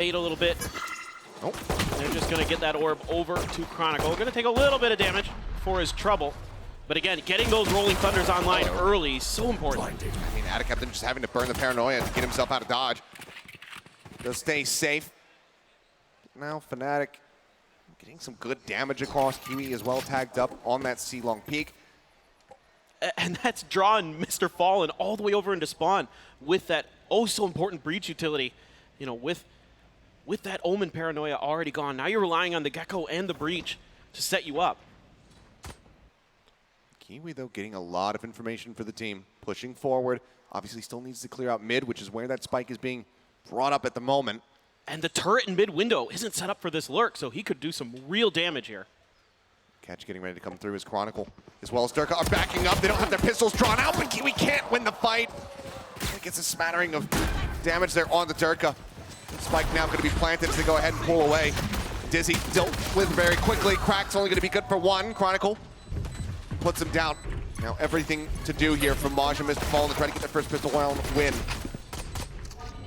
a little bit. Oh, they're just going to get that orb over to Chronicle. Going to take a little bit of damage for his trouble. But again, getting those Rolling Thunders online early is so important. I mean, Adicaptain just having to burn the paranoia to get himself out of dodge. They'll stay safe. Now Fnatic getting some good damage across. Kiwi as well tagged up on that C-long peak. And that's drawing Mr. Fallen all the way over into spawn with that oh so important breach utility. You know, with that Omen paranoia already gone, now you're relying on the Gecko and the breach to set you up. Kiwi, though, getting a lot of information for the team, pushing forward. Obviously still needs to clear out mid, which is where that spike is being brought up at the moment. And the turret in mid window isn't set up for this lurk, so he could do some real damage here. Catch getting ready to come through as Chronicle, as well as Durka are backing up. They don't have their pistols drawn out, but Kiwi can't win the fight. It gets a smattering of damage there on the Durka. Spike now going to be planted as they go ahead and pull away. Dizzy dealt with very quickly. Crack's only going to be good for one. Chronicle puts him down. Now everything to do here from Maj and Mr. Fallen to try to get their first pistol round win.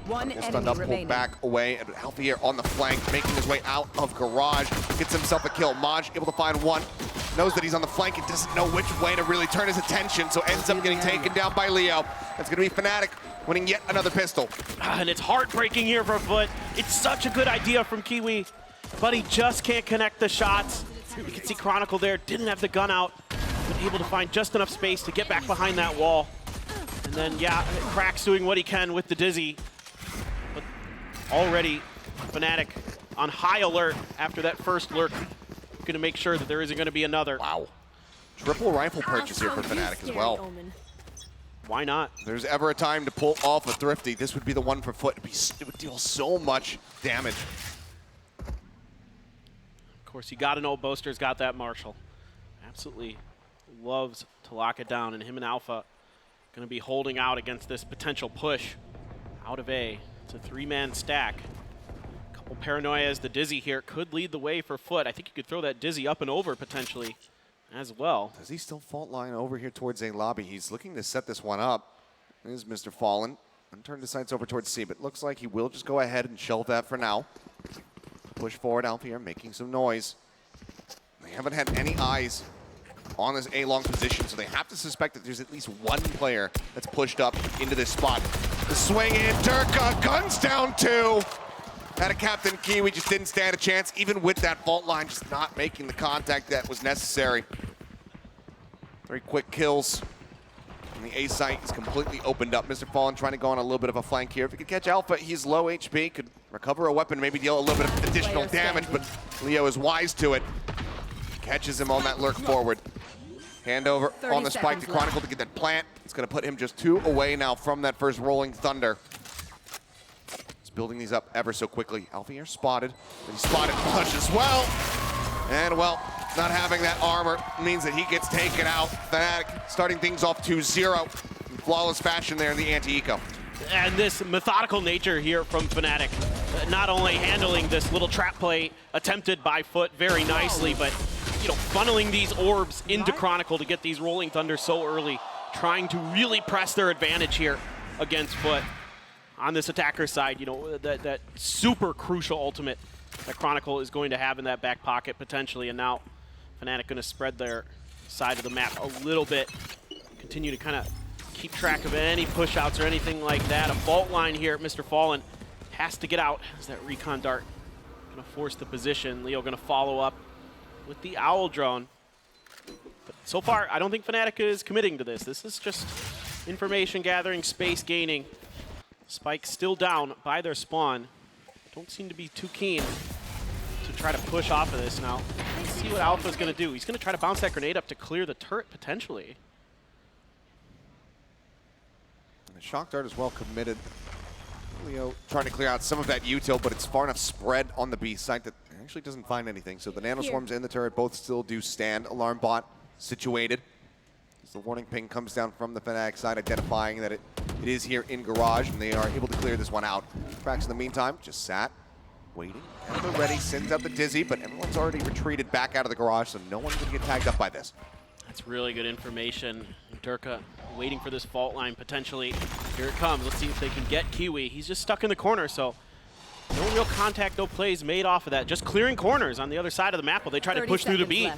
One Stunned up, pulled back away, and Alpha here on the flank, making his way out of Garage. Gets himself a kill. Maj able to find one. Knows that he's on the flank and doesn't know which way to really turn his attention, so ends up getting taken down by Leo. That's going to be Fnatic winning yet another pistol. And it's heartbreaking here for FUT. It's such a good idea from Kiwi, but he just can't connect the shots. You can see Chronicle there, didn't have the gun out, but able to find just enough space to get back behind that wall. And then, yeah, Crack's doing what he can with the Dizzy. But already, Fnatic on high alert after that first lurk. Going to make sure that there isn't going to be another. Wow. Triple rifle purchase here for Fnatic as well. Why not? If there's ever a time to pull off a Thrifty, this would be the one for FUT. It would deal so much damage. Of course, you got to know Boaster's got that Marshall. Absolutely loves to lock it down, and him and Alpha going to be holding out against this potential push out of A. It's a three-man stack. Couple paranoias. The Dizzy here could lead the way for FUT. I think you could throw that Dizzy up and over potentially as well. Does he still fault line over here towards A lobby? He's looking to set this one up. There's Mr. Fallen. And turn the sights over towards C, but looks like he will just go ahead and shelve that for now. Push forward, Alpha here, making some noise. They haven't had any eyes on this A-long position, so they have to suspect that there's at least one player that's pushed up into this spot. The swing in, Durka, guns down two. Adicaptain Kiwi just didn't stand a chance, even with that fault line, just not making the contact that was necessary. Very quick kills. And the A site is completely opened up. Mr. Fallen trying to go on a little bit of a flank here. If he could catch Alpha, he's low HP, could recover a weapon, maybe deal a little bit of additional damage, but Leo is wise to it. Catches him on that lurk forward. Hand over on the spike to Chronicle to get that plant. It's going to put him just 2 away now from that first Rolling Thunder. He's building these up ever so quickly. Alpha here spotted, but he spotted Push as well. And well, not having that armor means that he gets taken out. Fnatic starting things off 2-0 in flawless fashion there in the anti-eco. And this methodical nature here from Fnatic, not only handling this little trap play attempted by FUT very nicely, but you know, funneling these orbs into Chronicle to get these Rolling Thunder so early, trying to really press their advantage here against FUT. On this attacker side, you know, that super crucial ultimate that Chronicle is going to have in that back pocket potentially, and now Fnatic going to spread their side of the map a little bit, continue to kind of keep track of any push-outs or anything like that. A fault line here, Mr. Fallen has to get out as that recon dart going to force the position. Leo going to follow up with the Owl drone. But so far, I don't think Fnatic is committing to this. This is just information gathering, space gaining. Spike still down by their spawn. Don't seem to be too keen to try to push off of this now. Let's see what Alpha's going to do. He's going to try to bounce that grenade up to clear the turret potentially. And the shock dart is well committed. Leo trying to clear out some of that util, but it's far enough spread on the B site that it actually doesn't find anything. So the nanoswarms and the turret both still do stand. Alarm bot situated. As the warning ping comes down from the Fnatic side, identifying that it is here in Garage, and they are able to clear this one out. Cracks in the meantime just sat, waiting, and they're ready. Sends out the Dizzy, but everyone's already retreated back out of the Garage, so no one's going to get tagged up by this. That's really good information. Durka waiting for this fault line potentially. Here it comes. Let's see if they can get Kiwi. He's just stuck in the corner, so No real contact, no plays made off of that. Just clearing corners on the other side of the map while they try to push through the B.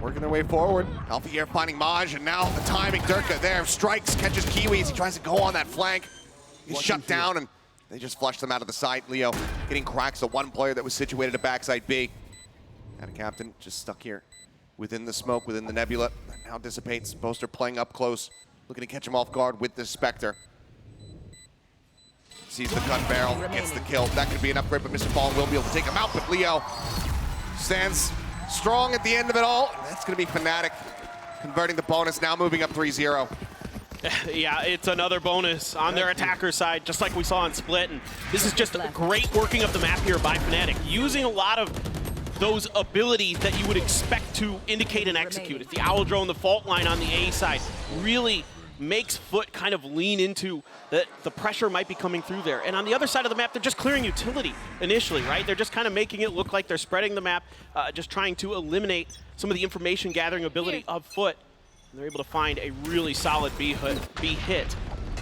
Working their way forward. Alphier finding Maj, and now the timing. Durka there, strikes, catches Kiwi as he tries to go on that flank. He's shut down, and they just flush them out of the sight. Leo getting cracks, the one player that was situated at backside B. And a captain just stuck here within the smoke, within the nebula. Now dissipates. Boaster playing up close, looking to catch him off guard with this Spectre. Sees the gun barrel, gets the kill. That could be an upgrade, but Mr. Fallen will be able to take him out. But Leo stands strong at the end of it all. That's going to be Fnatic converting the bonus, now moving up 3-0. Yeah, it's another bonus on their attacker side, just like we saw in Split. And this is just a great working of the map here by Fnatic, using a lot of those abilities that you would expect to indicate and execute. It's the Owl Drone, the fault line on the A side, really makes FUT kind of lean into that the pressure might be coming through there. And on the other side of the map, they're just clearing utility initially, right? They're just kind of making it look like they're spreading the map, just trying to eliminate some of the information gathering ability of FUT. And they're able to find a really solid B hit.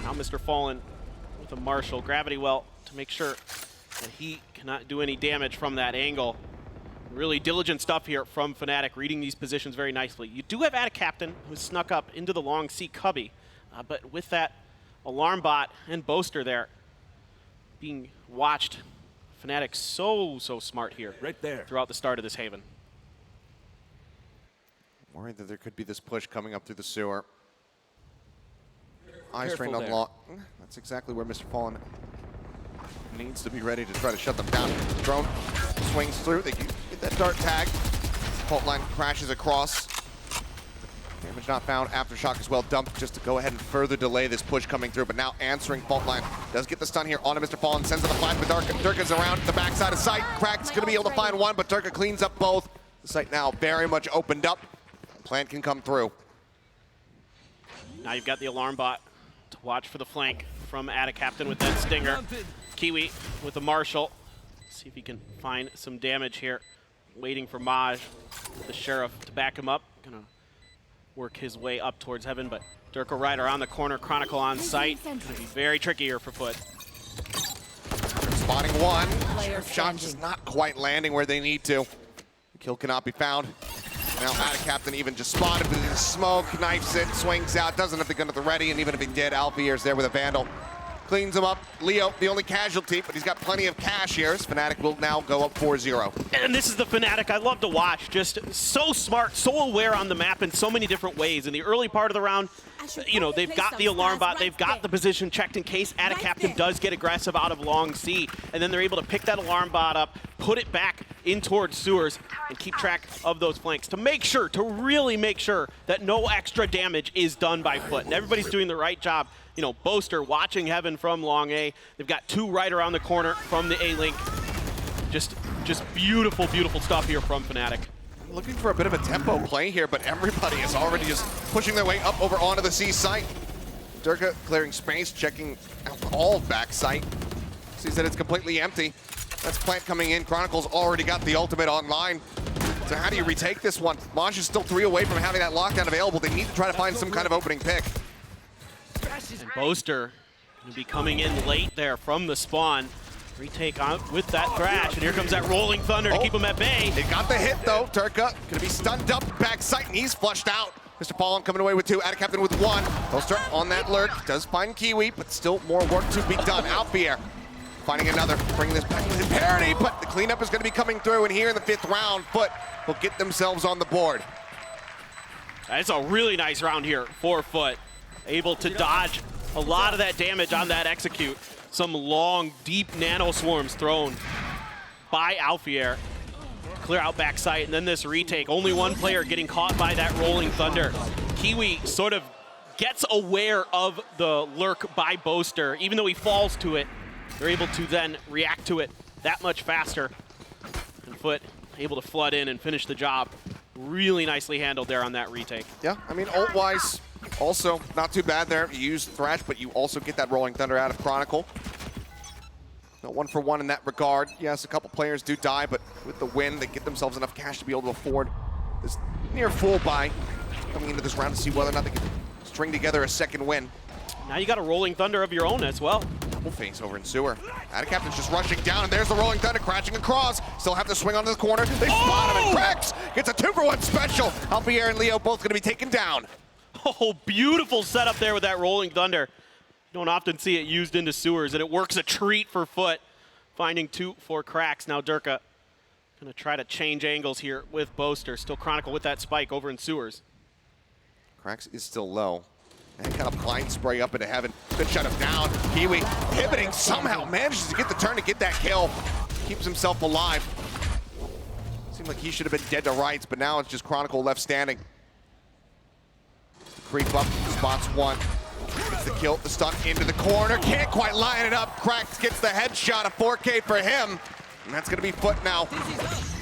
Now Mr. Fallen with a Marshall Gravity Well to make sure that he cannot do any damage from that angle. Really diligent stuff here from Fnatic, reading these positions very nicely. You do have a captain who snuck up into the long C cubby, but with that alarm bot and Boaster there being watched, Fnatic so smart here right there throughout the start of this Haven. Worried that there could be this push coming up through the sewer. Eye strain there. unlocked. That's exactly where Mr. Fallen needs to be ready to try to shut them down. Drone swings through. They get that dart tag. Fault line crashes across. Damage not found. Aftershock as well dumped just to go ahead and further delay this push coming through. But now answering fault line does get the stun here onto Mr. Fallen. Sends it a flash, but Durka's around the backside of sight. Crack's going to be able to find one, but Durka cleans up both. The site now very much opened up. Plant can come through. Now you've got the alarm bot to watch for the flank from Ada Captain with that stinger. Kiwi with the Marshall. See if he can find some damage here. Waiting for Maj, the Sheriff, to back him up. Gonna work his way up towards Heaven, but Durka Rider on the corner, Chronicle on site. Gonna be very tricky here for FUT. Spotting one. Shot just not quite landing where they need to. The kill cannot be found. Now Ada Captain even just spotted with his smoke, knifes it, swings out, doesn't have the gun at the ready, and even if he did, Alfier's there with a Vandal. Cleans him up. Leo, the only casualty, but he's got plenty of cash here. Fnatic will now go up 4-0. And this is the Fnatic I love to watch. Just so smart, so aware on the map in so many different ways. In the early part of the round, you know, they've got the alarm bot, they've got the position checked in case Ada Captain does get aggressive out of long C. And then they're able to pick that alarm bot up, put it back in towards sewers, and keep track of those flanks to make sure, to really make sure that no extra damage is done by FUT. And everybody's doing the right job. You know, Boaster watching Heaven from long A. They've got two right around the corner from the A-Link. Just beautiful, beautiful stuff here from Fnatic. Looking for a bit of a tempo play here, but everybody is already just pushing their way up over onto the C site. Durka clearing space, checking out all back site. Sees that it's completely empty. That's Plant coming in. Chronicle's already got the ultimate online. So how do you retake this one? Maj is still 3 away from having that lockdown available. They need to try to find some kind of opening pick. And Boaster going to be coming in late there from the spawn. Retake on with that Thrash, and here comes that Rolling Thunder to keep him at bay. They got the hit though. Durka gonna be stunned up back sight, and he's flushed out. Mr. Fallen coming away with 2, Ada Captain with 1. Boaster on that lurk, does find Kiwi, but still more work to be done. Alfier finding another, bringing this back to parity, but the cleanup is gonna be coming through, and here in the 5th round, FUT will get themselves on the board. It's a really nice round here for FUT. Able to dodge a lot of that damage on that execute. Some long, deep nano swarms thrown by Alfier. Clear out backside, and then this retake. Only one player getting caught by that Rolling Thunder. Kiwi sort of gets aware of the lurk by Boaster. Even though he falls to it, they're able to then react to it that much faster. And FUT able to flood in and finish the job. Really nicely handled there on that retake. Yeah, I mean, ult-wise, also not too bad there. You use Thrash, but you also get that Rolling Thunder out of Chronicle. No 1-for-1 in that regard. Yes, a couple players do die, but with the win, they get themselves enough cash to be able to afford this near full buy coming into this round to see whether or not they can string together a second win. Now you got a Rolling Thunder of your own as well. Double face over in sewer. Captain's just rushing down, and there's the Rolling Thunder crashing across. Still have to swing onto the corner. They spot him, and cracks. Gets a 2-for-1 special. Alfier and Leo both going to be taken down. Oh, beautiful setup there with that Rolling Thunder. You don't often see it used into sewers, and it works a treat for FUT. Finding 2 for cracks. Now Durka gonna try to change angles here with Boaster. Still Chronicle with that spike over in sewers. Cracks is still low. And kind of blind spray up into heaven. Could shut him down. Kiwi pivoting somehow manages to get the turn to get that kill. Keeps himself alive. Seemed like he should have been dead to rights, but now it's just Chronicle left standing. Creep up, spots one. Gets the kill, the stun into the corner. Can't quite line it up. Cracks gets the headshot, a 4K for him. And that's gonna be FUT now.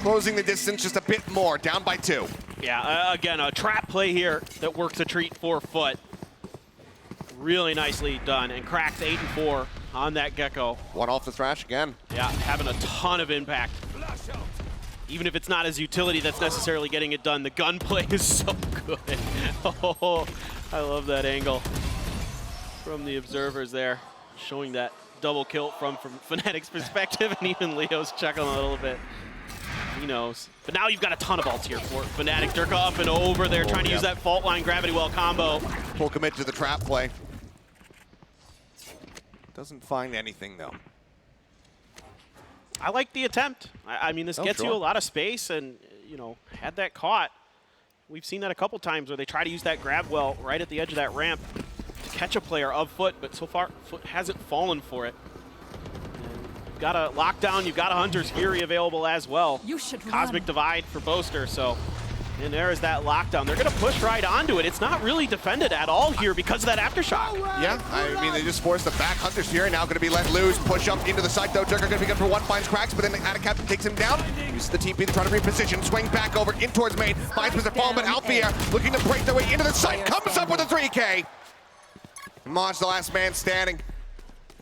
Closing the distance just a bit more, down by 2. Yeah, again, a trap play here that works a treat for FUT. Really nicely done, and Cracks 8 and 4 on that Gecko. One off the thrash again. Yeah, having a ton of impact. Even if it's not his utility that's necessarily getting it done, the gunplay is so good. Oh, I love that angle from the observers there, showing that double kill from Fnatic's perspective, and even Leo's chuckling a little bit. He knows. But now you've got a ton of ults here for Fnatic. Durka up and over there, trying to use that fault line gravity well combo. Full commit to the trap play. Doesn't find anything though. I like the attempt. I mean, this gets you a lot of space, and you know, had that caught. We've seen that a couple times where they try to use that grab well right at the edge of that ramp to catch a player of FUT, but so far FUT hasn't fallen for it. You've got a lockdown, you've got a Hunter's Fury available as well. You should Cosmic Divide for Boaster, so. And there is that lockdown. They're gonna push right onto it. It's not really defended at all here because of that aftershock. Yeah, I mean, they just forced the back. Hunter's Fury now gonna be let loose. Push up into the site though. Durka gonna be good for one, finds cracks, but then the Captain takes him down. Uses the TP to try to reposition. Swing back over in towards main. Finds Mr. Fallen, but Alfier looking to break their way into the site. Comes up with a 3K. Maj, the last man standing.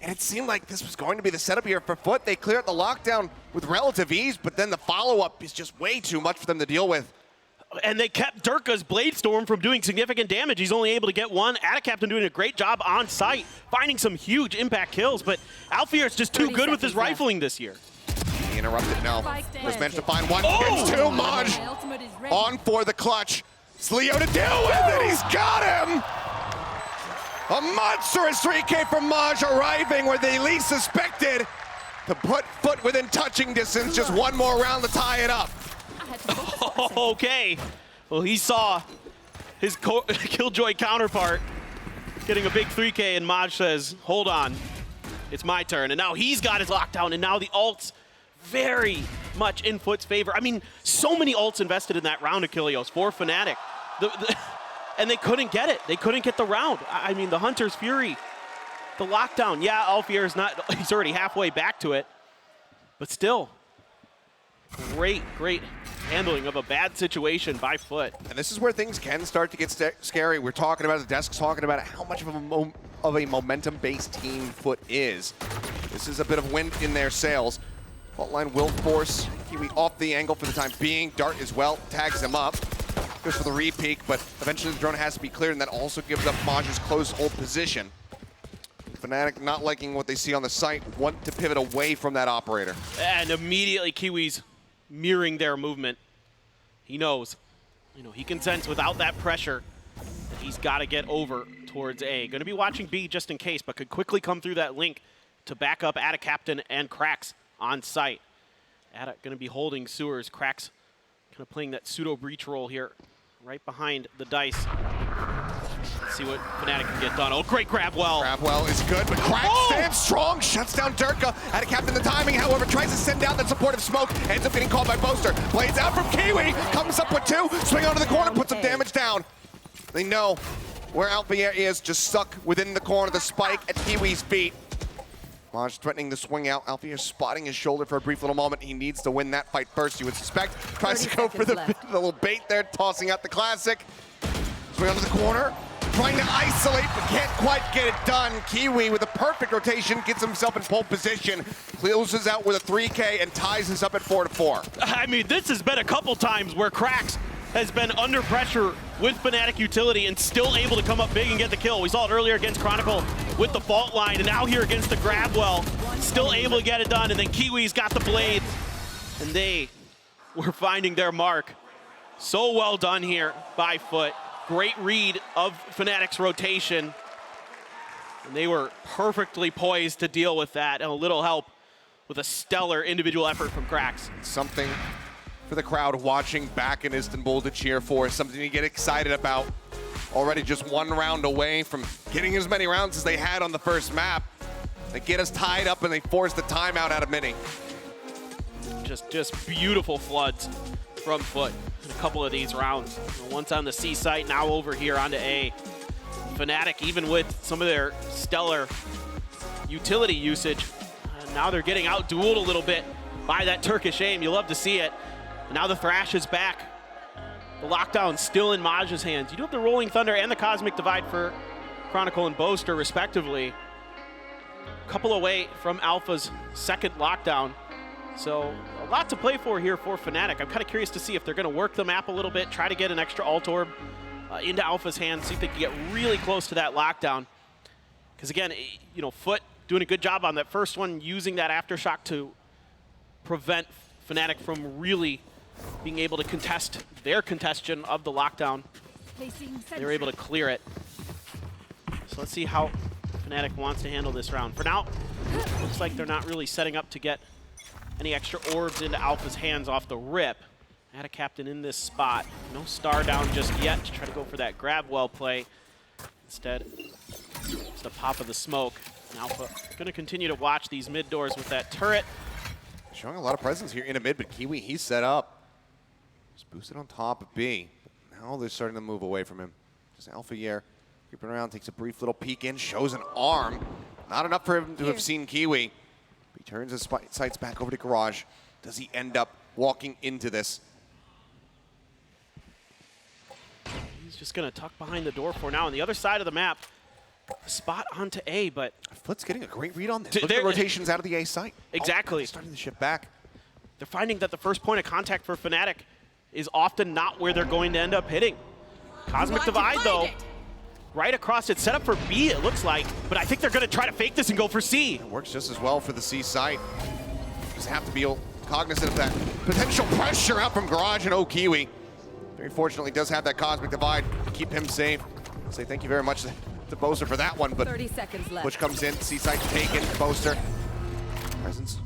And it seemed like this was going to be the setup here for FUT. They cleared the lockdown with relative ease, but then the follow-up is just way too much for them to deal with. And they kept Durka's Blade Storm from doing significant damage. He's only able to get one. Captain doing a great job on site, finding some huge impact kills, but Alfier is just too good with his rifling this year. He interrupted now. Just managed to find one. Gets 2, Maj. On for the clutch. It's Leo to deal with it. He's got him. A monstrous 3K from Maj arriving where they least suspected to put FUT within touching distance. Just one more round to tie it up. Okay. Well, he saw his Killjoy counterpart getting a big 3K, and Maj says, hold on, it's my turn. And now he's got his lockdown, and now the ults very much in FUT's favor. I mean, so many ults invested in that round of Kilios for Fnatic. And they couldn't get it. They couldn't get the round. I mean, the Hunter's Fury, the lockdown. Yeah, Alfier's not, he's already halfway back to it, but still, great handling of a bad situation by FUT. And this is where things can start to get scary. We're talking about, the desk's talking about how much of a momentum-based team FUT is. This is a bit of wind in their sails. Fault line will force Kiwi off the angle for the time being. Dart as well, tags him up. Goes for the re-peek, but eventually the drone has to be cleared, and that also gives up Maj's close hold position. Fnatic not liking what they see on the site, want to pivot away from that operator. And immediately Kiwi's mirroring their movement. He knows, he can sense without that pressure that he's got to get over towards A. Going to be watching B just in case, but could quickly come through that link to back up Captain and Cracks on site. Going to be holding sewers. Cracks kind of playing that pseudo breach role here, right behind the dice. Let's see what Fnatic can get done. Oh, great grab well. Grab well is good, but Cracks stands strong, shuts down Durka. Captain the timing, however, tries to send down that supportive smoke, ends up getting called by Boaster. Blades out from Kiwi, comes up with 2, swing onto the corner, puts some damage down. They know where Alfier is, just stuck within the corner, the spike at Kiwi's feet. Maj threatening the swing out. Alfier spotting his shoulder for a brief little moment. He needs to win that fight first, you would suspect. Tries to go for the little bait there, tossing out the classic. Swing onto the corner, trying to isolate, but can't quite get it done. Kiwi with a perfect rotation gets himself in pole position, closes out with a 3K and ties this up at 4-4. I mean, this has been a couple times where Cracks has been under pressure with Fnatic utility and still able to come up big and get the kill. We saw it earlier against Chronicle with the fault line, and now here against the grab well, still able to get it done, and then Kiwi's got the blades, and they were finding their mark. So well done here by FUT. Great read of Fnatic's rotation, and they were perfectly poised to deal with that, and a little help with a stellar individual effort from Krax. Something for the crowd watching back in Istanbul to cheer for, something to get excited about. Already just one round away from getting as many rounds as they had on the first map. They get us tied up and they force the timeout out of Mini. Just beautiful floods from FUT in a couple of these rounds. Once on the C site, now over here onto A. Fnatic, even with some of their stellar utility usage, now they're getting out-dueled a little bit by that Turkish aim. You love to see it. And now the Thrash is back. The lockdown still in Maj's hands. You do have the Rolling Thunder and the Cosmic Divide for Chronicle and Boaster, respectively. A couple away from Alpha's second lockdown. So a lot to play for here for Fnatic. I'm kind of curious to see if they're going to work the map a little bit, try to get an extra Alt Orb into Alpha's hands, see if they can get really close to that lockdown. Because again, you know, FUT doing a good job on that first one, using that Aftershock to prevent Fnatic from really being able to contest their congestion of the lockdown. They were able to clear it. So let's see how Fnatic wants to handle this round. For now, looks like they're not really setting up to get any extra orbs into Alpha's hands off the rip. Had a captain in this spot. No star down just yet to try to go for that grab well play. Instead, it's the pop of the smoke. And Alpha going to continue to watch these mid doors with that turret. Showing a lot of presence here in a mid, but Kiwi, he's set up. Just boosted on top of B. But now they're starting to move away from him. Just Alpha Yer creeping around, takes a brief little peek in, shows an arm. Not enough for him to have seen Kiwi. He turns his sights back over to Garage. Does he end up walking into this? He's just going to tuck behind the door for now. On the other side of the map, spot onto A, but FUT's getting a great read on this. Look at the rotations out of the A site. Exactly. Starting to shift back. They're finding that the first point of contact for Fnatic is often not where they're going to end up hitting. Cosmic Divide, though, right across it. Set up for B, it looks like, but I think they're going to try to fake this and go for C. It works just as well for the C site. Just have to be cognizant of that potential pressure out from Garage and Kiwi. Very fortunately does have that Cosmic Divide to keep him safe. I'll say thank you very much to Boaster for that one, but 30 seconds left. Push comes in, C site taken, Boaster. Presence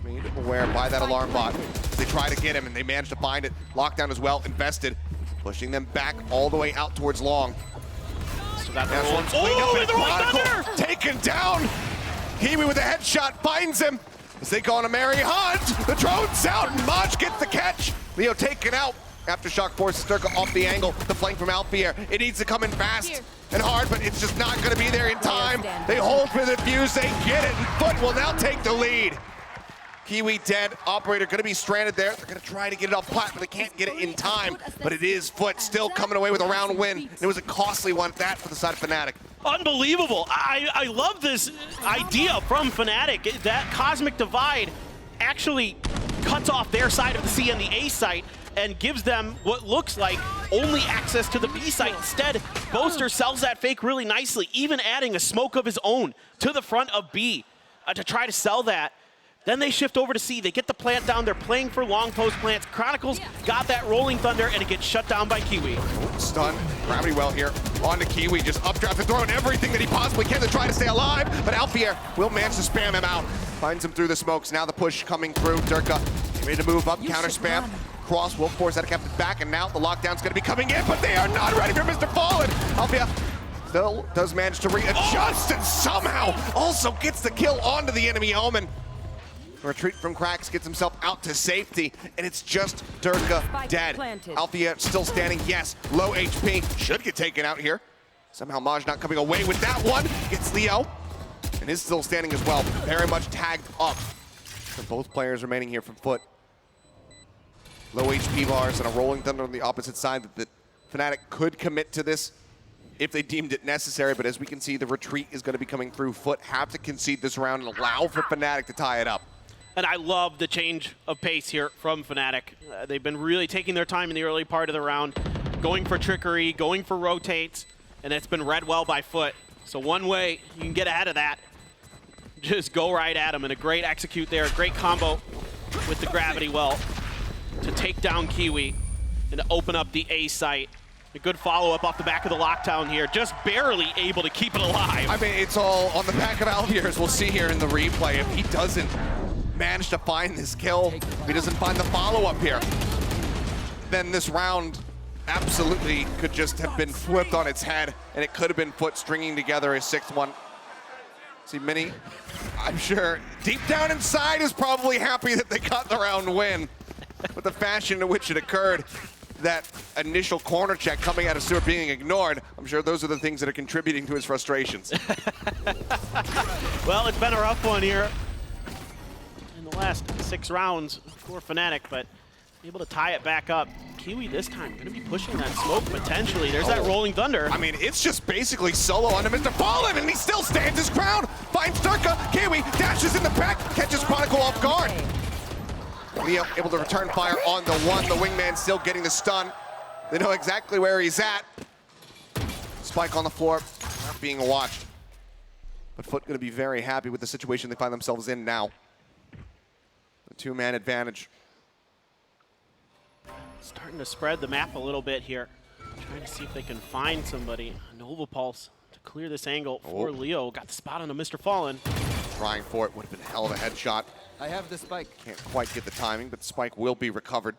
made aware by that alarm bot. They try to get him and they manage to find it. Lockdown as well, invested. Pushing them back all the way out towards long. So that one's cleaned up and the Rolling Thunder! Taken down. Kiwi with a headshot finds him. As they go on a merry hunt. The drone's out and Maj gets the catch. Leo taken out. Aftershock forces Sturka off the angle. The flank from Alfier. It needs to come in fast and hard, but it's just not going to be there in time. They hold for the fuse. They get it, and FUT will now take the lead. Kiwi dead. Operator going to be stranded there. They're going to try to get it off plat, but they can't get it in time. But it is FUT still coming away with a round win. And it was a costly one at that for the side of Fnatic. Unbelievable. I love this idea from Fnatic. That Cosmic Divide actually cuts off their side of the C and the A site and gives them what looks like only access to the B site. Instead, Boaster sells that fake really nicely, even adding a smoke of his own to the front of B to try to sell that. Then they shift over to C. They get the plant down. They're playing for long post plants. Chronicles got that Rolling Thunder, and it gets shut down by Kiwi. Stun. Gravity well here. On to Kiwi. Just updraft and throwing everything that he possibly can to try to stay alive. But Alfier will manage to spam him out. Finds him through the smokes. Now the push coming through. Durka ready to move up. Counter spam. Cross will force that captain back, and now the lockdown's going to be coming in, but they are not ready for Mr. Fallen. Alfier still does manage to readjust and somehow also gets the kill onto the enemy Omen. Retreat from Krax gets himself out to safety, and it's just Durka dead. Alfier still standing, yes, low HP, should get taken out here. Somehow Maj not coming away with that one. Gets Leo, and is still standing as well. Very much tagged up. So both players remaining here from FUT. Low HP bars and a Rolling Thunder on the opposite side that Fnatic could commit to this if they deemed it necessary, but as we can see, the retreat is going to be coming through. FUT have to concede this round and allow for Fnatic to tie it up. And I love the change of pace here from Fnatic. They've been really taking their time in the early part of the round, going for trickery, going for rotates, and it's been read well by FUT. So one way you can get ahead of that, just go right at him. And a great execute there, a great combo with the gravity well to take down Kiwi and to open up the A site. A good follow-up off the back of the lockdown here, just barely able to keep it alive. I mean, it's all on the back of Alvier, as we'll see here in the replay. If he doesn't manage to find this kill, if he doesn't find the follow-up here, then this round absolutely could just have been flipped on its head, and it could have been FUT stringing together a 6th one. See, Mini, I'm sure deep down inside is probably happy that they got the round win. But the fashion in which it occurred, that initial corner check coming out of Stewart being ignored, I'm sure those are the things that are contributing to his frustrations. Well, it's been a rough one here in the last 6 rounds for Fnatic, but able to tie it back up. Kiwi this time going to be pushing that smoke potentially. There's that rolling thunder. I mean, it's just basically solo onto Mr. Fallen, and he still stands his ground. Finds Durka, Kiwi dashes in the back, catches Chronicle off guard. Leo able to return fire on the one. The wingman still getting the stun. They know exactly where he's at. Spike on the floor, not being watched. But FUT going to be very happy with the situation they find themselves in now. The 2-man advantage. Starting to spread the map a little bit here. Trying to see if they can find somebody. Nova Pulse to clear this angle for Leo. Got the spot on a Mr. Fallen. Trying for it, would have been a hell of a headshot. I have the spike. Can't quite get the timing, but the spike will be recovered.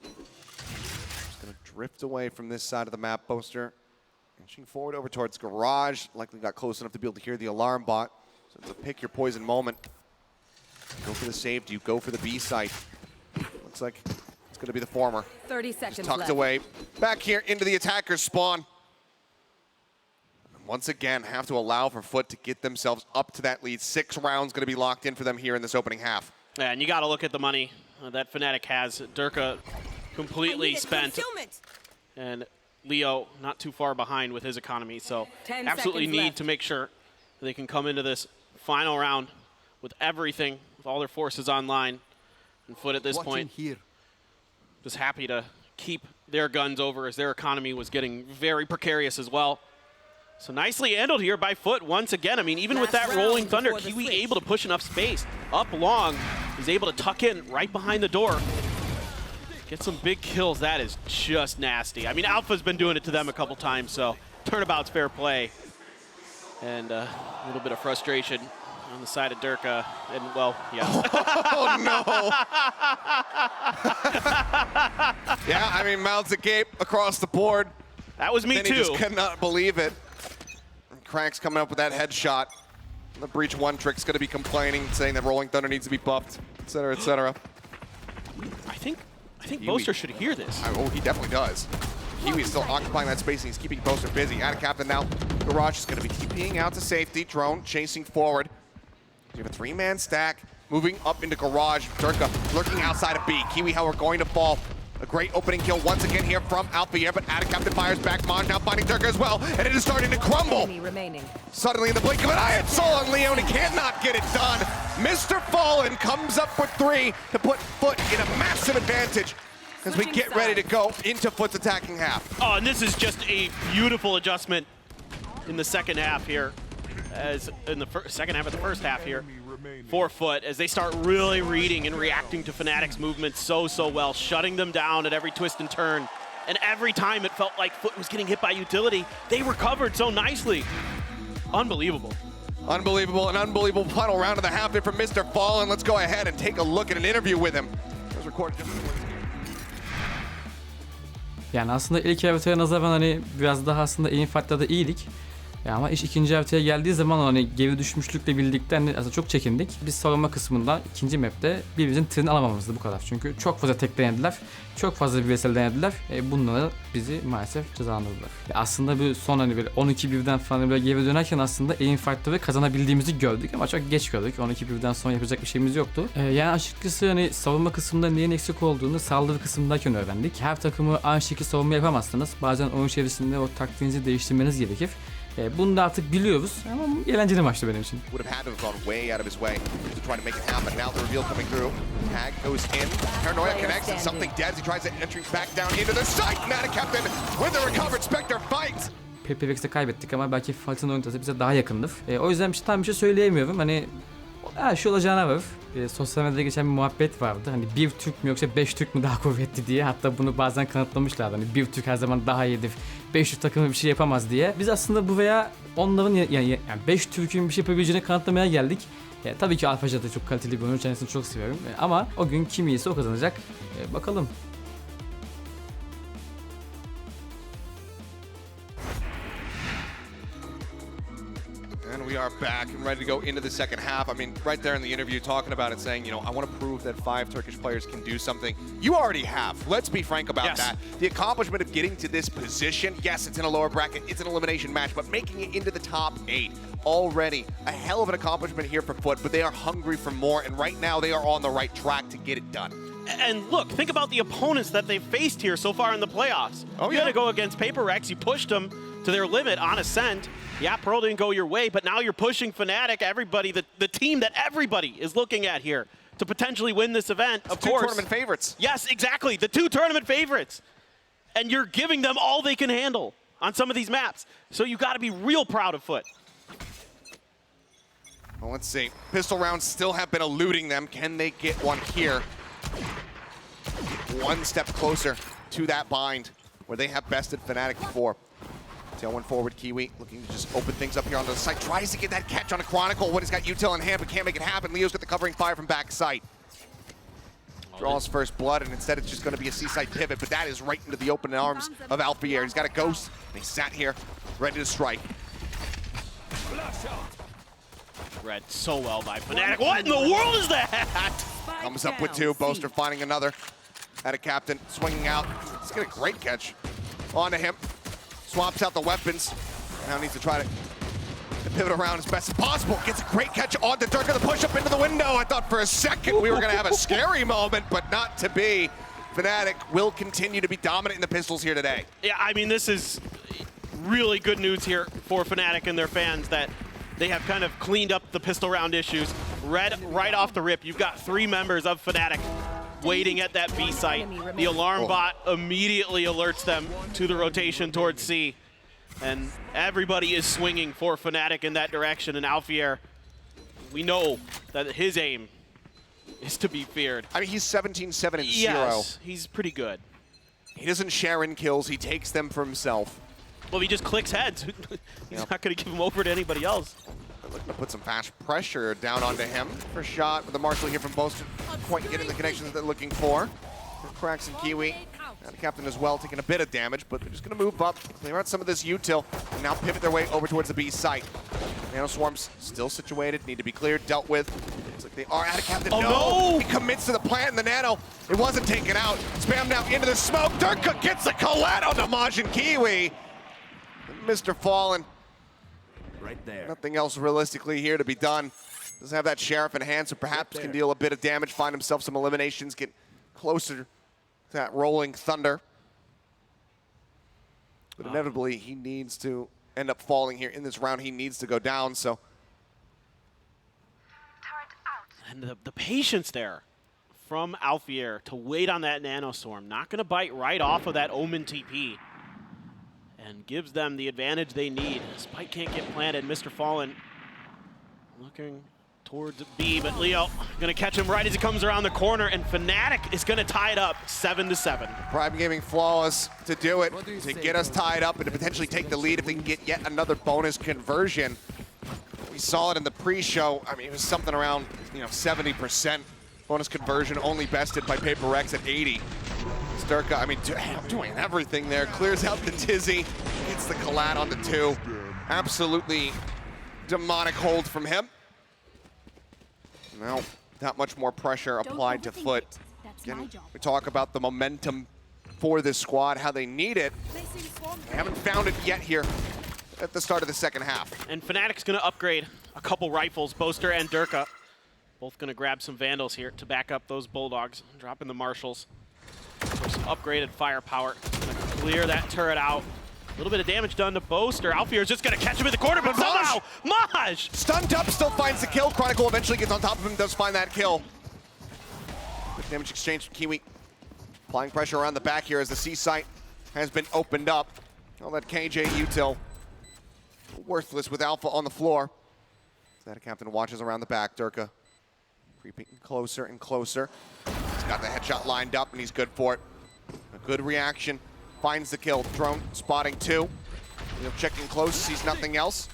Just gonna drift away from this side of the map, Boaster. Inching forward over towards Garage. Likely got close enough to be able to hear the alarm bot. So it's a pick your poison moment. Go for the save, do you go for the B site? Looks like it's gonna be the former. 30 seconds Just tucked left. away. Back here into the attacker's spawn. Once again, have to allow for FUT to get themselves up to that lead. 6 rounds going to be locked in for them here in this opening half. Yeah, and you got to look at the money that Fnatic has. Durka completely spent, and Leo not too far behind with his economy. So 10 absolutely seconds need left. to make sure they can come into this final round with everything, with all their forces online. And FUT at this point, Here. just happy to keep their guns over as their economy was getting very precarious as well. So nicely handled here by FUT once again. I mean, even with Last that rolling round thunder, before the Kiwi switch. able to push enough space up long. He's able to tuck in right behind the door. Get some big kills. That is just nasty. I mean, Alpha's been doing it to them a couple times, so turnabout's fair play. And a little bit of frustration on the side of Durka. And, well, yeah. Oh, no. Yeah, I mean, mouths agape across the board. That was me Then too. he just cannot believe it. Crank's coming up with that headshot. The Breach 1 trick's going to be complaining, saying that Rolling Thunder needs to be buffed, et cetera, et cetera. I think Kiwi. Boaster should hear this. Oh, he definitely does. Kiwi's still occupying that space, and he's keeping Boaster busy. Out of captain now. Garage is going to be TPing out to safety. Drone chasing forward. You have a 3-man stack. Moving up into Garage. Durka lurking outside of B. Kiwi, however, going to fall. A great opening kill once again here from Alpha, but out of captain fires back. Maj now finding Durka as well, and it is starting to crumble. Enemy remaining. Suddenly in the blink of an eye, it's Sol on Leon. He cannot get it done. Mr. Fallen comes up with 3 to put FUT in a massive advantage as we get ready to go into FUT's attacking half. Oh, and this is just a beautiful adjustment in the second half here, as in the second half of the first half here for FUT, as they start really reading and reacting to Fnatic's movements so well, shutting them down at every twist and turn. And every time it felt like FUT was getting hit by utility, they recovered so nicely. Unbelievable. Unbelievable, an unbelievable final round of the half here from Mr. Fallen. Let's go ahead and take a look at an interview with him. It was recorded just before this game. Yani aslında ilk haritaya nazaran hani biraz daha aslında aim fight'larda iyiydik. Ama iş ikinci haritaya geldiği zaman hani geri düşmüşlükle birlikte hani aslında çok çekindik. Biz savunma kısmında ikinci map'te birbirimizin tırını alamamızdı bu kadar. Çünkü çok fazla tek denediler, çok fazla bir vs denediler. Bunları bizi maalesef cezalandırdılar. Aslında bu son hani böyle 12-1'den falan böyle geri dönerken aslında aim fight'ları kazanabildiğimizi gördük ama çok geç gördük. 12-1'den sonra yapacak bir şeyimiz yoktu. Yani açıkçası hani savunma kısmında neyin eksik olduğunu saldırı kısmındayken öğrendik. Her takımı aynı şekilde savunma yapamazsınız. Bazen oyun içerisinde o taktiğinizi değiştirmeniz gerekir. Bunu da artık biliyoruz ama eğlenceli maçtı benim için. Would have had to have gone way out of his way to try to make it happen. Now the reveal coming through. Tag goes in. Paranoia connects and something dead as he tries to entry back down into the site. Fnatic captain with the recovered Spectre fight. PPVX'te kaybettik ama belki FUT'ın oyun tarzı bize daha yakındır. O yüzden tam bir şey söyleyemiyorum. Hani şu olacağına var. Sosyal medyada geçen bir muhabbet vardı. Hani bir Türk mü yoksa 5 Türk mü daha kuvvetli diye. Hatta bunu bazen kanıtlamışlardı. Hani bir Türk her zaman daha iyidir. 500 takımı bir şey yapamaz diye. Biz aslında bu veya onların yani 5 Türk'ün bir şey yapabileceğini kanıtlamaya geldik. Tabii ki Alfaja'da çok kaliteli bir oyun. Kendisini çok seviyorum. Ama o gün kim iyiyse o kazanacak. Bakalım. And we are back and ready to go into the second half. I mean, right there in the interview talking about it, saying, I want to prove that 5 Turkish players can do something. You already have. Let's be frank about that. The accomplishment of getting to this position, yes, it's in a lower bracket, it's an elimination match, but making it into the top 8, already a hell of an accomplishment here for FUT, but they are hungry for more, and right now they are on the right track to get it done. And look, think about the opponents that they've faced here so far in the playoffs. You had to go against Paper Rex, you pushed them to their limit on Ascent. Yeah, Pearl didn't go your way, but now you're pushing Fnatic, everybody, the team that everybody is looking at here to potentially win this event, of course. 2 tournament favorites. Yes, exactly, the 2 tournament favorites. And you're giving them all they can handle on some of these maps. So you got to be real proud of FUT. Well, let's see. Pistol rounds still have been eluding them. Can they get one here? One step closer to that bind where they have bested Fnatic before. Tailwind forward, Kiwi looking to just open things up here on the side. Tries to get that catch on a Chronicle when he's got util in hand, but can't make it happen. Leo's got the covering fire from backside. Draws first blood, and instead it's just going to be a seaside pivot, but that is right into the open arms of Alfier. He's got a ghost, and he sat here, ready to strike. Read so well by Fnatic. What in the world is that? Comes up with 2. Boaster finding another. At a captain, swinging out. He's got a great catch onto him. Swaps out the weapons. Now needs to try to pivot around as best as possible. Gets a great catch onto Durka, the push up into the window. I thought for a second we were going to have a scary moment, but not to be. Fnatic will continue to be dominant in the pistols here today. Yeah, I mean, this is really good news here for Fnatic and their fans that they have kind of cleaned up the pistol round issues. Right off the rip, you've got 3 members of Fnatic waiting at that B site. The alarm bot immediately alerts them to the rotation towards C. And everybody is swinging for Fnatic in that direction. And Alfier, we know that his aim is to be feared. I mean, he's 17-7 and 0. Yes, he's pretty good. He doesn't share in kills. He takes them for himself. Well, if he just clicks heads, he's not going to give them over to anybody else. Looking to put some fast pressure down onto him. First shot with the Marshall here from Boaster. Quite getting the connections they're looking for. Cracks and Kiwi. And the captain as well, taking a bit of damage, but they're just going to move up, clear out some of this util, and now pivot their way over towards the B site. Nano Swarms still situated, need to be cleared, dealt with. Looks like they are at a captain. Oh, no! He commits to the plant, and the Nano, it wasn't taken out. Spam now into the smoke. Durka gets the Colette onto Majin Kiwi. Mr. Fallen. Right there. Nothing else realistically here to be done. Doesn't have that Sheriff in hand, so perhaps can deal a bit of damage, find himself some eliminations, get closer to that rolling thunder. But inevitably, he needs to end up falling here in this round. He needs to go down, so. And the patience there from Alfier to wait on that Nanostorm. Not going to bite right off of that Omen TP. And gives them the advantage they need. Spike can't get planted. Mr. Fallen looking towards B, but Leo gonna catch him right as he comes around the corner, and Fnatic is gonna tie it up 7-7. Prime Gaming flawless to do it, to get us tied up and to potentially take the lead if they can get yet another bonus conversion. We saw it in the pre-show. I mean, it was something around 70% bonus conversion, only bested by Paper Rex at 80. Durka, I mean, doing everything there. Clears out the Tizzy, gets the Collat on the 2. Absolutely demonic hold from him. Now, not much more pressure applied to FUT. Again, we talk about the momentum for this squad, how they need it. They haven't found it yet here at the start of the second half. And Fnatic's gonna upgrade a couple rifles, Boaster and Durka. Both gonna grab some Vandals here to back up those Bulldogs, dropping the Marshals. For some upgraded firepower. Gonna clear that turret out. A little bit of damage done to Boaster. Alfier's just gonna catch him in the corner, but somehow, Maj! Stunned up, still finds the kill. Chronicle eventually gets on top of him, does find that kill. Good damage exchange from Kiwi. Applying pressure around the back here as the C site has been opened up. All that KJ util worthless with Alpha on the floor. That captain watches around the back. Durka creeping closer and closer. He's got the headshot lined up and he's good for it. A good reaction. Finds the kill. Drone spotting two. Checking close, sees nothing else.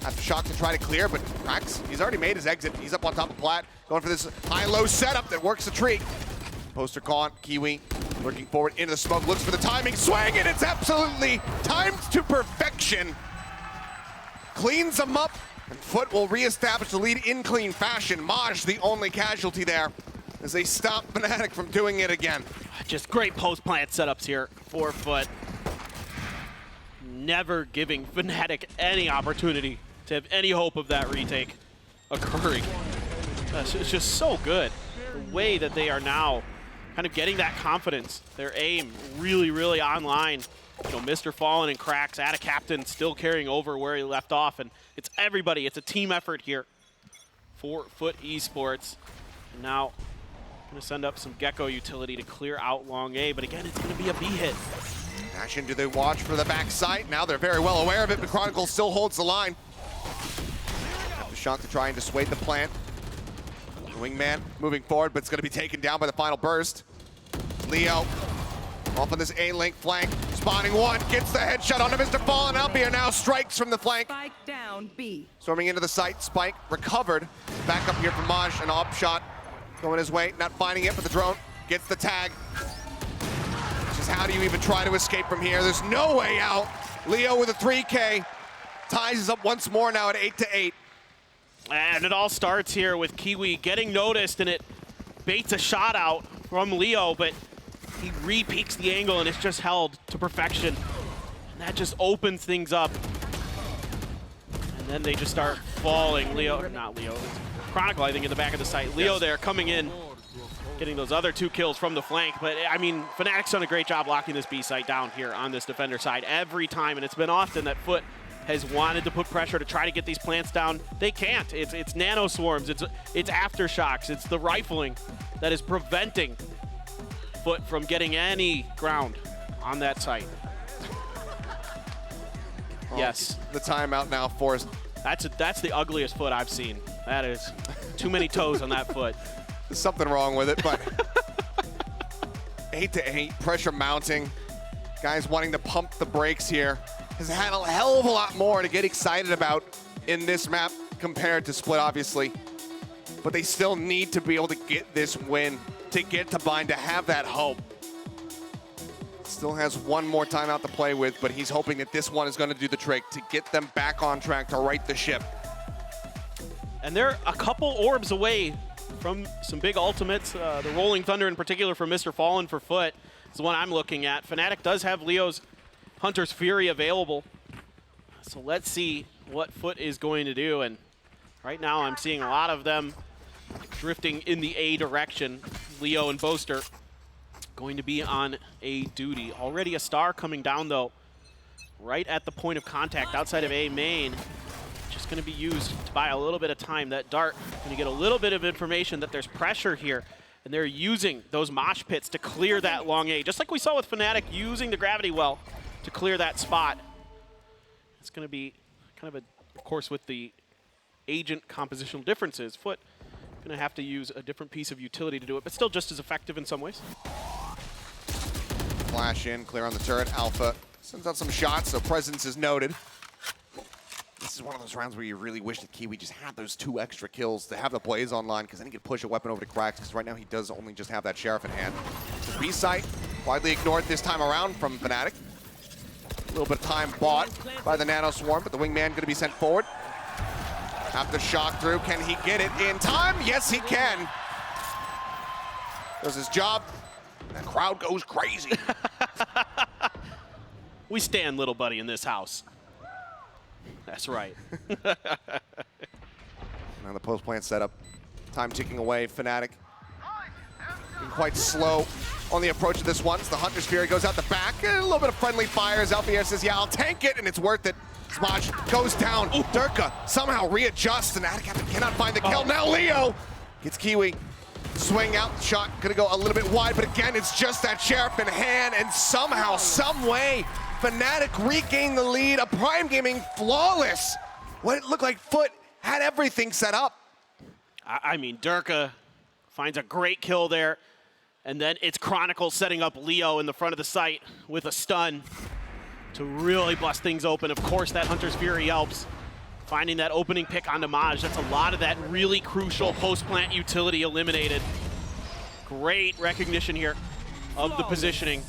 Aftershock to try to clear, but cracks. He's already made his exit. He's up on top of Plat, going for this high-low setup that works the treat. Poster caught. Kiwi lurking forward into the smoke, looks for the timing, swing, and it's absolutely timed to perfection. Cleans him up, and FUT will reestablish the lead in clean fashion. Maj, the only casualty there, as they stop Fnatic from doing it again. Just great post-plant setups here for FUT. Never giving Fnatic any opportunity to have any hope of that retake occurring. It's just so good. The way that they are now kind of getting that confidence. Their aim really, really online. You know, Mr. Fallen and Cracks at a captain still carrying over where he left off. And it's everybody. It's a team effort here for FUT Esports. And now going to send up some Gecko utility to clear out long A. But again, it's going to be a B hit. Dash into the watch for the backside. Now they're very well aware of it, but Chronicle still holds the line. Aftershock to try and dissuade the plant. Wingman moving forward, but it's going to be taken down by the final burst. Leo off on this A-link flank. Spotting one, gets the headshot onto Mr. Fallen. Albier now strikes from the flank. Spike down, B. Storming into the site, Spike recovered. Back up here from Maj, an op shot going his way, not finding it, but the drone gets the tag. Just how do you even try to escape from here? There's no way out. Leo with a 3K ties us up once more now at 8-8. And it all starts here with Kiwi getting noticed, and it baits a shot out from Leo, but he re-peaks the angle and it's just held to perfection. And that just opens things up. And then they just start falling. Leo, or not Leo, Chronicle, I think, in the back of the site. Leo there coming in, getting those other two kills from the flank. But I mean, Fnatic's done a great job locking this B site down here on this defender side every time, and it's been often that FUT has wanted to put pressure to try to get these plants down. They can't. It's nano swarms, it's aftershocks, it's the rifling that is preventing FUT from getting any ground on that site. Yes. The timeout now forced. That's the ugliest FUT I've seen. That is too many toes on that foot. There's something wrong with it, but 8-8, pressure mounting. Guys wanting to pump the brakes here. Has had a hell of a lot more to get excited about in this map compared to Split, obviously. But they still need to be able to get this win, to get to bind, to have that hope. Still has one more timeout to play with, but he's hoping that this one is going to do the trick to get them back on track to right the ship. And they're a couple orbs away from some big ultimates. The Rolling Thunder in particular for Mr. Fallen for FUT is the one I'm looking at. Fnatic does have Leo's Hunter's Fury available. So let's see what FUT is going to do. And right now I'm seeing a lot of them drifting in the A direction. Leo and Boaster going to be on A duty. Already a star coming down though, right at the point of contact outside of A main. Just going to be used to buy a little bit of time. That dart going to get a little bit of information that there's pressure here, and they're using those mosh pits to clear that long A, just like we saw with Fnatic using the gravity well to clear that spot. It's going to be kind of of course, with the agent compositional differences, FUT going to have to use a different piece of utility to do it, but still just as effective in some ways. Flash in, clear on the turret. Alpha sends out some shots, so presence is noted. This is one of those rounds where you really wish that Kiwi just had those 2 extra kills to have the Blaze online, because then he could push a weapon over to Cracks, because right now he does only just have that Sheriff in hand. The B site, widely ignored this time around from Fnatic. A little bit of time bought by the Nano Swarm, but the Wingman going to be sent forward. After shock through, can he get it in time? Yes, he can. Does his job. The crowd goes crazy. We stand little buddy in this house. That's right. Now the post plant setup. Time ticking away. Fnatic being quite slow on the approach of this one. So the Hunter's Fury goes out the back. A little bit of friendly fires. Alfier says, yeah, I'll tank it, and it's worth it. Smodge goes down. Ooh. Durka somehow readjusts, and Atacaptain cannot find the kill. Now Leo gets Kiwi. Swing out, shot gonna go a little bit wide, but again, it's just that Sheriff in hand, and somehow, some way, Fnatic regain the lead. A Prime Gaming flawless. What it looked like FUT had everything set up. I mean, Durka finds a great kill there. And then it's Chronicle setting up Leo in the front of the site with a stun to really bust things open. Of course, that Hunter's Fury helps. Finding that opening pick onto Maj, that's a lot of that really crucial post-plant utility eliminated. Great recognition here of the positioning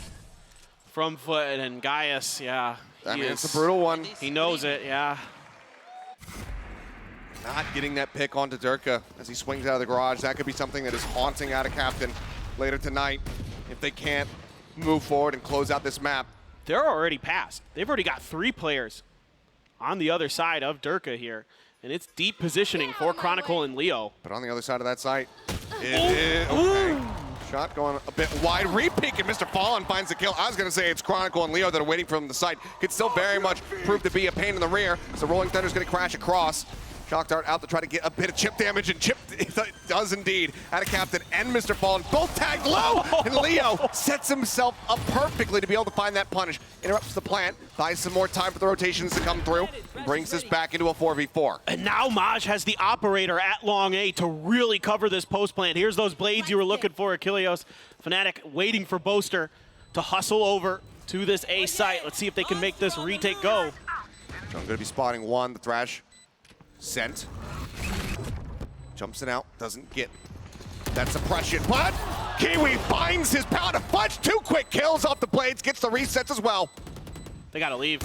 from FUT, and Gaius, yeah. I mean, it's a brutal one. He knows it, yeah. Not getting that pick onto Durka as he swings out of the garage. That could be something that is haunting out of Captain later tonight if they can't move forward and close out this map. They're already past. They've already got 3 players on the other side of Durka here. And it's deep positioning for Chronicle and Leo. But on the other side of that site, okay. Shot going a bit wide. Repeak, and Mr. Fallen finds the kill. I was going to say it's Chronicle and Leo that are waiting from the side. Could still very much prove to be a pain in the rear. So Rolling Thunder's going to crash across. Shock Dart out to try to get a bit of chip damage, and Chip does indeed. Out of Captain and Mr. Fallen, both tagged low, and Leo sets himself up perfectly to be able to find that punish. Interrupts the plant, buys some more time for the rotations to come through, and brings this back into a 4v4. And now Maj has the operator at long A to really cover this post plant. Here's those blades you were looking for, Achilleos. Fnatic waiting for Boaster to hustle over to this A site. Let's see if they can make this retake go. I'm going to be spotting one, the Thrash. Sent. Jumps it out, doesn't get that suppression, but Kiwi finds his pound of fudge. 2 quick kills off the blades, gets the resets as well. They gotta leave.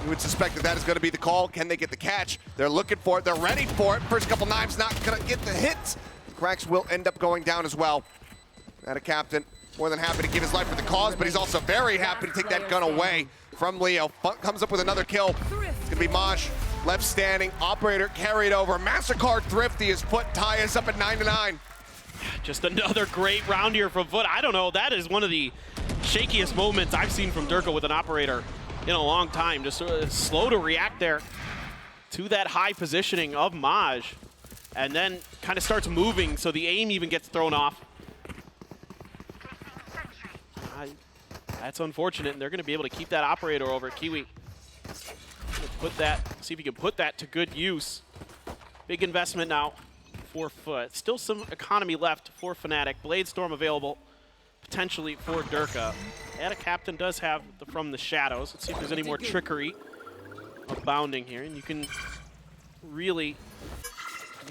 You would suspect that that is going to be the call. Can they get the catch? They're looking for it, they're ready for it. First couple knives not going to get the hits. Cracks will end up going down as well. That a Captain, more than happy to give his life for the cause, but he's also very happy to take that gun away from Leo. Comes up with another kill. It's going to be Maj. Left standing, operator carried over. MasterCard Thrifty, his FUT tie is up at 9-9. Just another great round here from FUT. I don't know, that is one of the shakiest moments I've seen from Durka with an operator in a long time. Just slow to react there to that high positioning of Maj. And then kind of starts moving, so the aim even gets thrown off. That's unfortunate, and they're going to be able to keep that operator over Kiwi. Put that, see if you can put that to good use. Big investment now for FUT. Still some economy left for Fnatic. Bladestorm available potentially for Durka. And a Captain does have from the shadows. Let's see if there's any more trickery abounding here. And you can really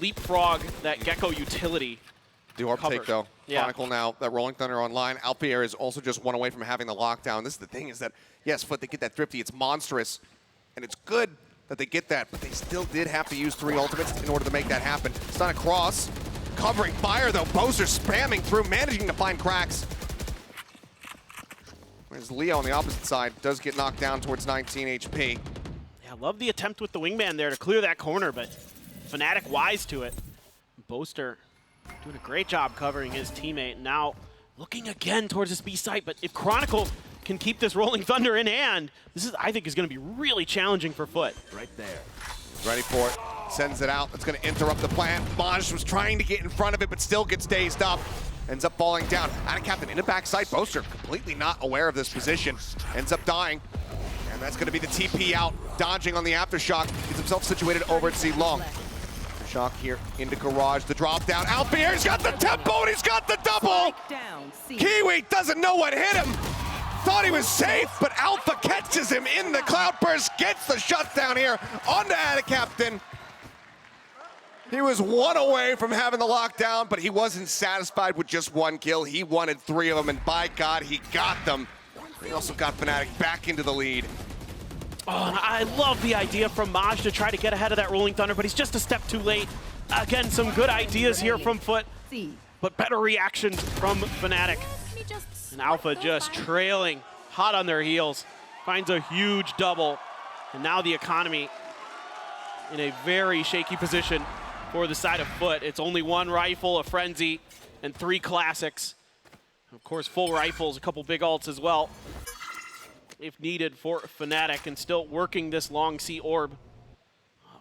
leapfrog that Gecko utility. The orb take though. Yeah. Chronicle now, that Rolling Thunder online. Alpier is also just one away from having the lockdown. This is the thing, is that, yes, FUT, they get that Thrifty, it's monstrous. And it's good that they get that, but they still did have to use 3 ultimates in order to make that happen. Stun across, covering fire though. Boaster spamming through, managing to find cracks. Whereas Leo on the opposite side does get knocked down towards 19 HP. Yeah, love the attempt with the wingman there to clear that corner, but Fnatic wise to it. Boaster doing a great job covering his teammate. Now looking again towards this B site, but if Chronicle can keep this Rolling Thunder in hand, this is, I think, is going to be really challenging for FUT. Right there. Ready for it, sends it out. It's going to interrupt the plant. Maj was trying to get in front of it, but still gets dazed up. Ends up falling down. Out of Captain in the backside. Boaster completely not aware of this position. Ends up dying. And that's going to be the TP out. Dodging on the aftershock. Gets himself situated over at C long. Shock here into garage. The drop down. Alpier's got the tempo and he's got the double. Kiwi doesn't know what hit him. Thought he was safe, but Alpha catches him in the cloudburst, gets the shutdown here onto Ada Captain. He was 1 away from having the lockdown, but he wasn't satisfied with just 1 kill. He wanted 3 of them, and by God, he got them. He also got Fnatic back into the lead. Oh, and I love the idea from Maj to try to get ahead of that Rolling Thunder, but he's just a step too late. Again, some good ideas here from FUT, but better reactions from Fnatic. And Alpha just trailing, hot on their heels, finds a huge double. And now the economy in a very shaky position for the side of FUT. It's only 1 rifle, a frenzy, and 3 classics. Of course, full rifles, a couple big ults as well, if needed for Fnatic, and still working this long C orb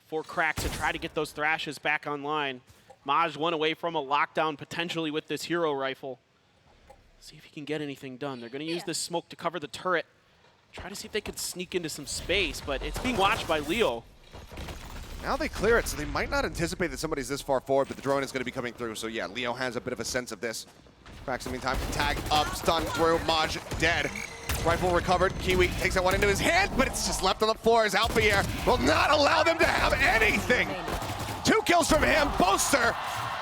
for Cracks to try to get those Thrashes back online. Maj 1 away from a lockdown potentially with this hero rifle. See if he can get anything done. They're going to use this smoke to cover the turret try to see if they could sneak into some space, but it's being watched by Leo. Now they clear it, so they might not anticipate that somebody's this far forward, but the drone is going to be coming through. So yeah, Leo has a bit of a sense of this. Cracks in the meantime, tag up, stun through, Maj dead. Rifle recovered, Kiwi takes that one into his hand, but it's just left on the floor as Alfier will not allow them to have anything. 2 kills from him, Boaster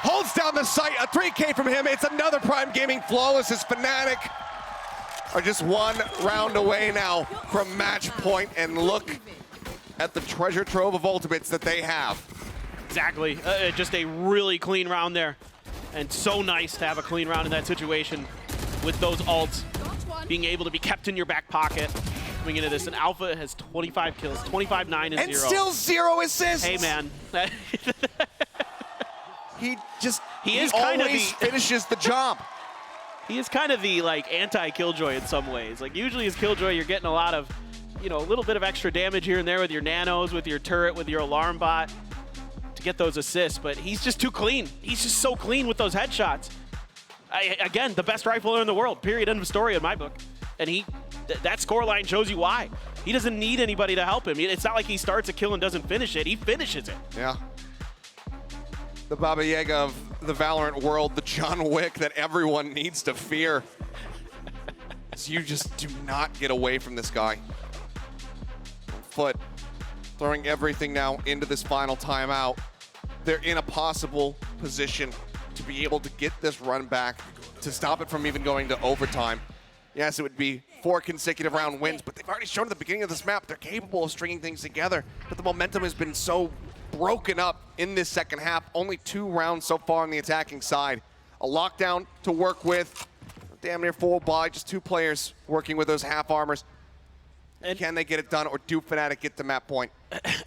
holds down the site, a 3K from him. It's another Prime Gaming flawless as Fnatic are just 1 round away now from match point, and look at the treasure trove of ultimates that they have. Exactly, just a really clean round there. And so nice to have a clean round in that situation with those ults being able to be kept in your back pocket coming into this. And Alpha has 25 kills, 25, 9, and 0. And still 0 assists. Hey, man. He always finishes the job. He is kind of the like anti-Killjoy in some ways. Like usually as Killjoy, you're getting a lot of, you know, a little bit of extra damage here and there with your nanos, with your turret, with your alarm bot to get those assists, but he's just too clean. He's just so clean with those headshots. Again, the best rifler in the world, period, end of story in my book. And that scoreline shows you why. He doesn't need anybody to help him. It's not like he starts a kill and doesn't finish it. He finishes it. Yeah. The Baba Yaga of the Valorant world, the John Wick that everyone needs to fear. So you just do not get away from this guy. FUT throwing everything now into this final timeout. They're in a possible position to be able to get this run back, to stop it from even going to overtime. Yes, it would be 4 consecutive round wins, but they've already shown at the beginning of this map they're capable of stringing things together. But the momentum has been so broken up in this second half. Only 2 rounds so far on the attacking side. A lockdown to work with. Damn near full buy, just 2 players working with those half armors. And can they get it done, or do Fnatic get to map point?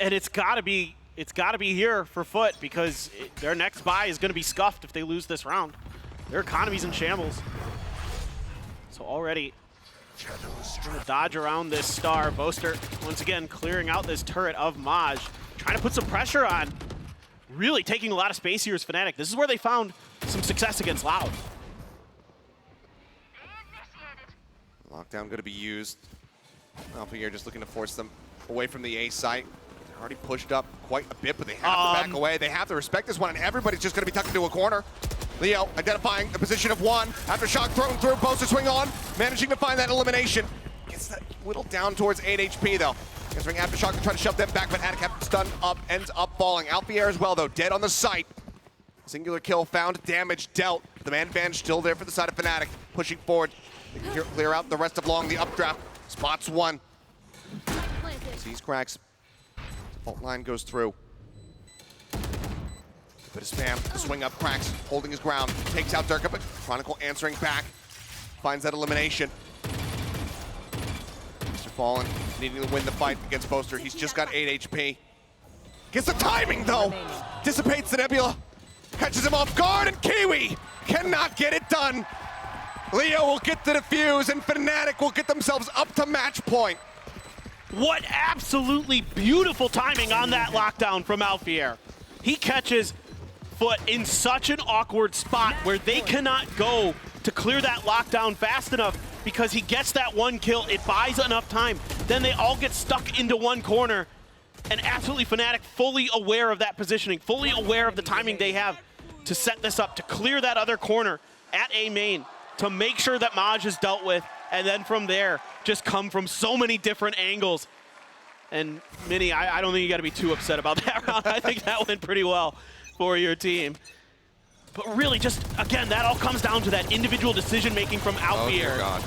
And it's gotta be here for FUT, because their next buy is gonna be scuffed if they lose this round. Their economy's in shambles. So already gonna dodge around this star. Boaster once again clearing out this turret of Maj, trying to put some pressure on. Really taking a lot of space here as Fnatic. This is where they found some success against Loud. Lockdown going to be used. Alfier just looking to force them away from the A site. They're already pushed up quite a bit, but they have to back away. They have to respect this one, and everybody's just going to be tucked into a corner. Leo identifying the position of 1. Aftershock thrown through, Boaster swing on, managing to find that elimination. Gets that whittled down towards 8 HP though. Answering Aftershock to try to shove them back, but Adicap stun up, ends up falling. Alfier as well though, dead on the site. Singular kill found, damage dealt. The man advantage still there for the side of Fnatic. Pushing forward, they can clear out the rest of Long, the updraft. Spots 1. Sees cracks. Fault line goes through. Bit of spam, swing up, cracks, holding his ground, takes out Durka, but Chronicle answering back, finds that elimination. Mr. Fallen needing to win the fight against Boaster. He's just got 8 HP. Gets the timing though, dissipates the Nebula, catches him off guard, and Kiwi cannot get it done. Leo will get the defuse, and Fnatic will get themselves up to match point. What absolutely beautiful timing on that lockdown from Alfier. He catches FUT in such an awkward spot where they cannot go to clear that lockdown fast enough, because he gets that 1 kill, it buys enough time. Then they all get stuck into one corner, and absolutely Fnatic fully aware of that positioning, fully aware of the timing they have to set this up, to clear that other corner at A main, to make sure that Maj is dealt with, and then from there, just come from so many different angles. And Minnie, I don't think you gotta be too upset about that round. I think that went pretty well for your team. But really, just, again, that all comes down to that individual decision-making from Alfier. Oh, God.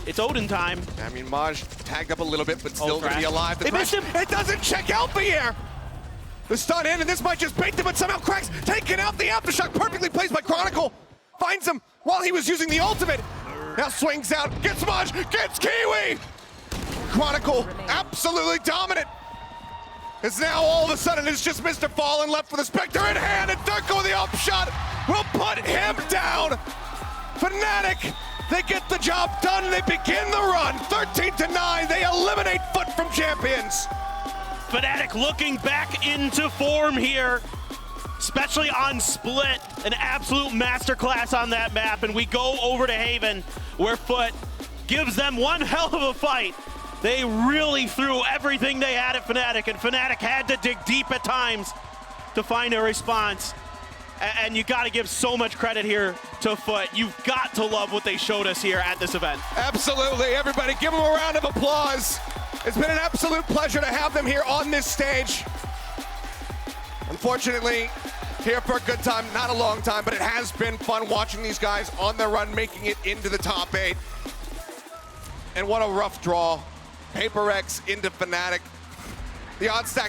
It's Odin time. I mean, Maj tagged up a little bit, but still going to be alive. They missed him. It doesn't check Alfier. The stun in, and this might just bait them, but somehow cracks, taking out the Aftershock, perfectly placed by Chronicle. Finds him while he was using the ultimate. Now swings out, gets Maj, gets Kiwi. Chronicle, absolutely dominant. It's now all of a sudden it's just Mr. Fallen left with a Spectre in hand, and Durko with the upshot will put him down. Fnatic, they get the job done, they begin the run. 13-9, they eliminate FUT from champions. Fnatic looking back into form here, especially on Split, an absolute masterclass on that map, and we go over to Haven, where FUT gives them one hell of a fight, They really threw everything they had at Fnatic, and Fnatic had to dig deep at times to find a response. And you got to give so much credit here to FUT. You've got to love what they showed us here at this event. Absolutely. Everybody give them a round of applause. It's been an absolute pleasure to have them here on this stage. Unfortunately, here for a good time, not a long time, but it has been fun watching these guys on their run, making it into the top 8. And what a rough draw. Paper X into Fnatic. The odds stack